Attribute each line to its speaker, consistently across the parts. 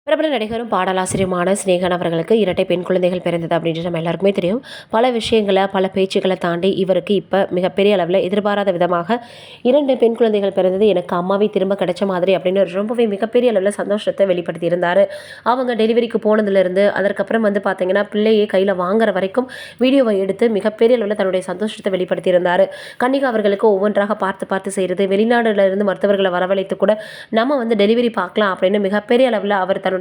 Speaker 1: பிரபல நடிகரும் பாடலாசிரியருமான சினேகன் அவர்களுக்கு இரட்டை பெண் குழந்தைகள் பிறந்தது அப்படின்ட்டு நம்ம எல்லாருக்குமே தெரியும். பல விஷயங்களை பல பேச்சுக்களை தாண்டி இவருக்கு இப்போ மிகப்பெரிய அளவில் எதிர்பாராத விதமாக 2 பெண் குழந்தைகள் பிறந்தது எனக்கு அம்மாவே திரும்ப கிடைச்ச மாதிரி அப்படின்னு ரொம்பவே மிகப்பெரிய அளவில் சந்தோஷத்தை வெளிப்படுத்தியிருந்தார். அவங்க டெலிவரிக்கு போனதுலேருந்து அதற்கப்புறம் பார்த்தீங்கன்னா பிள்ளையை கையில் வாங்குற வரைக்கும் வீடியோவை எடுத்து மிகப்பெரிய அளவில் தன்னுடைய சந்தோஷத்தை வெளிப்படுத்தியிருந்தார். கன்னிகா அவர்களுக்கு ஒவ்வொன்றாக பார்த்து பார்த்து செய்கிறது, வெளிநாடுல இருந்து மருத்துவர்களை வரவழைத்து கூட நம்ம டெலிவரி பார்க்கலாம் அப்படின்னு மிகப்பெரிய அளவில் அவர் தன்னுடைய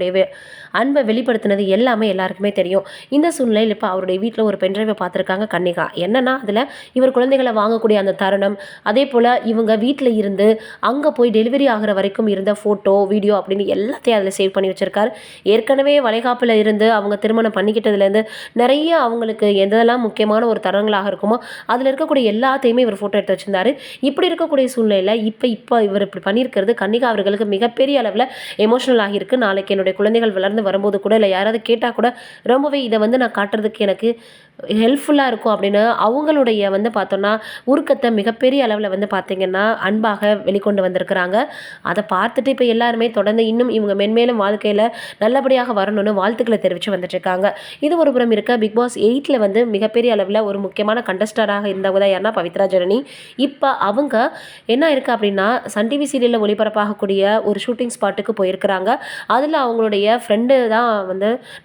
Speaker 1: அன்பை வெளிப்படுத்தினது எல்லாமே எல்லாருக்குமே தெரியும். இந்த சூழ்நிலையில் இப்போ அவருடைய வீட்டில் ஒரு பென்ட்ரைவை பார்த்துருக்காங்க கன்னிகா. என்னன்னா அதில் இவர் குழந்தைகளை வாங்கக்கூடிய அந்த தருணம், அதே போல் இவங்க வீட்டில் இருந்து அங்கே போய் டெலிவரி ஆகிற வரைக்கும் இருந்த ஃபோட்டோ வீடியோ அப்படின்னு எல்லாத்தையும் அதில் சேவ் பண்ணி வச்சுருக்காரு. ஏற்கனவே வளைகாப்பில் இருந்து அவங்க திருமணம் பண்ணிக்கிட்டதுலேருந்து நிறைய அவங்களுக்கு எதெல்லாம் முக்கியமான ஒரு தருணங்களாக இருக்குமோ அதில் இருக்கக்கூடிய எல்லாத்தையுமே இவர் ஃபோட்டோ எடுத்து வச்சுருந்தாரு. இப்படி இருக்கக்கூடிய சூழ்நிலையில் இப்போ இவர் இப்படி பண்ணியிருக்கிறது கன்னிகா அவர்களுக்கு மிகப்பெரிய அளவில் எமோஷனல் ஆகியிருக்கு. நாளைக்கு என்னுடைய குழந்தைகள் வளர்ந்து வரும்போது கூட இல்லை யாராவது கேட்டால் கூட ரொம்பவே இதை நான் காட்டுறதுக்கு எனக்கு ஹெல்ப்ஃபுல்லாக இருக்கும் அப்படின்னு அவங்களுடைய பார்த்தோன்னா உருக்கத்தை மிகப்பெரிய அளவில் பார்த்தீங்கன்னா அன்பாக வெளிக்கொண்டு வந்திருக்கிறாங்க. அதை பார்த்துட்டு இப்போ எல்லாருமே தொடர்ந்து இன்னும் இவங்க மென்மேலும் வாழ்க்கையில் நல்லபடியாக வரணும்னு வாழ்த்துக்களை தெரிவித்து வந்துட்டுருக்காங்க. இது ஒரு புறம் இருக்க பிக் பாஸ் 8ல் மிகப்பெரிய அளவில் ஒரு முக்கியமான கண்டஸ்டராக இருந்தவங்க தான் யாருன்னா பவித்ரா ஜனனி. இப்போ அவங்க என்ன இருக்குது அப்படின்னா சன் டிவி சீரியலில் ஒளிபரப்பாகக்கூடிய ஒரு ஷூட்டிங் ஸ்பாட்டுக்கு போயிருக்கிறாங்க. அதில் அவங்களுடைய ஃப்ரெண்டு தான்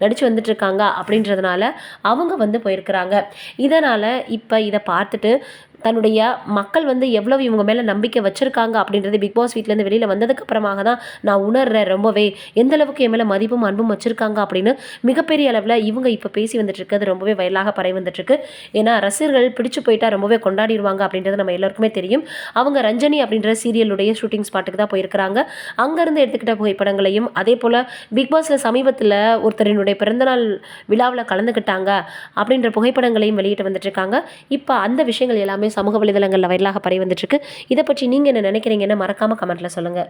Speaker 1: நடித்து வந்துட்டுருக்காங்க அப்படின்றதுனால அவங்க போயிருக்கிறாங்க. இதனால் இப்போ இதை பார்த்துட்டு தன்னுடைய மக்கள் எவ்வளவு இவங்க மேலே நம்பிக்கை வச்சுருக்காங்க அப்படின்றது பிக் பாஸ் வீட்டிலேருந்து வெளியில் வந்ததுக்கு அப்புறமாக தான் நான் உணர்றேன். ரொம்பவே எந்த அளவுக்கு என் மேலே மதிப்பும் அன்பும் வச்சுருக்காங்க அப்படின்னு மிகப்பெரிய அளவில் இவங்க இப்போ பேசி வந்துட்டுருக்கு. அது ரொம்பவே வயலாக பரவி வந்துட்டுருக்கு. ஏன்னா ரசிகர்கள் பிடிச்சு போயிட்டா ரொம்பவே கொண்டாடிடுவாங்க அப்படின்றது நம்ம எல்லாருக்குமே தெரியும். அவங்க ரஞ்சனி அப்படின்ற சீரியலுடைய ஷூட்டிங் ஸ்பாட்டுக்கு தான் போயிருக்கிறாங்க. அங்கேருந்து எடுத்துக்கிட்ட புகைப்படங்களையும் அதே போல் பிக் பாஸில் சமீபத்தில் ஒருத்தரினுடைய பிறந்தநாள் விழாவில் கலந்துக்கிட்டாங்க அப்படின்ற புகைப்படங்களையும் வெளியிட்டு வந்துட்டுருக்காங்க. இப்போ அந்த விஷயங்கள் எல்லாமே சமூக வலைதளங்களில் வைரலாக பரவி வந்துட்டுருக்கு. இதை பற்றி நீங்கள் என்ன நினைக்கிறீங்கன்னு மறக்காமல் கமெண்ட்டில் சொல்லுங்கள்.